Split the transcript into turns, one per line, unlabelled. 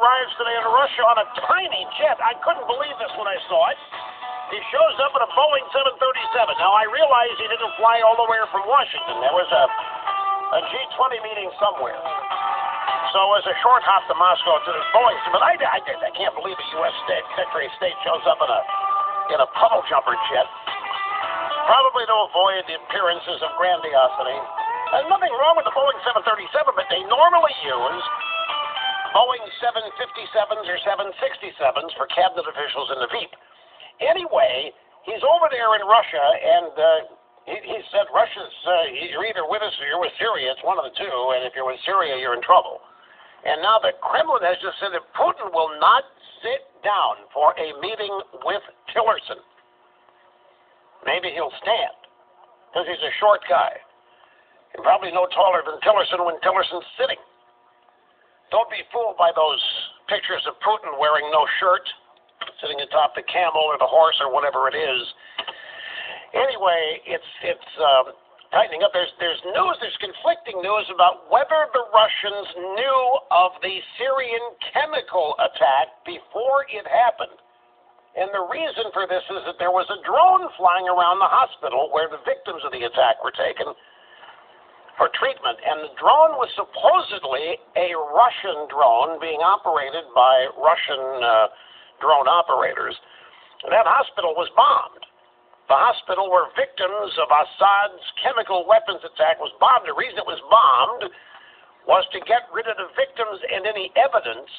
arrives today in Russia on a tiny jet. I couldn't believe this when I saw it. He shows up in a Boeing 737. Now, I realize he didn't fly all the way from Washington. There was a G20 meeting somewhere. So it was a short hop to Moscow to the Boeing. But I can't believe a U.S. Secretary of State shows up in a puddle jumper jet. Probably to avoid the appearances of grandiosity. There's nothing wrong with the Boeing 737, but they normally use Boeing 757s or 767s for cabinet officials in the Veep. Anyway, he's over there in Russia, and he said, Russia's, you're either with us or you're with Syria. It's one of the two, and if you're with Syria, you're in trouble. And now the Kremlin has just said that Putin will not sit down for a meeting with Tillerson. Maybe he'll stand, because he's a short guy. And probably no taller than Tillerson when Tillerson's sitting. Don't be fooled by those pictures of Putin wearing no shirt, sitting atop the camel or the horse or whatever it is. Anyway, it's tightening up. There's conflicting news about whether the Russians knew of the Syrian chemical attack before it happened. And the reason for this is that there was a drone flying around the hospital where the victims of the attack were taken for treatment. And the drone was supposedly a Russian drone being operated by Russian drone operators. And that hospital was bombed. The hospital where victims of Assad's chemical weapons attack was bombed. The reason it was bombed was to get rid of the victims and any evidence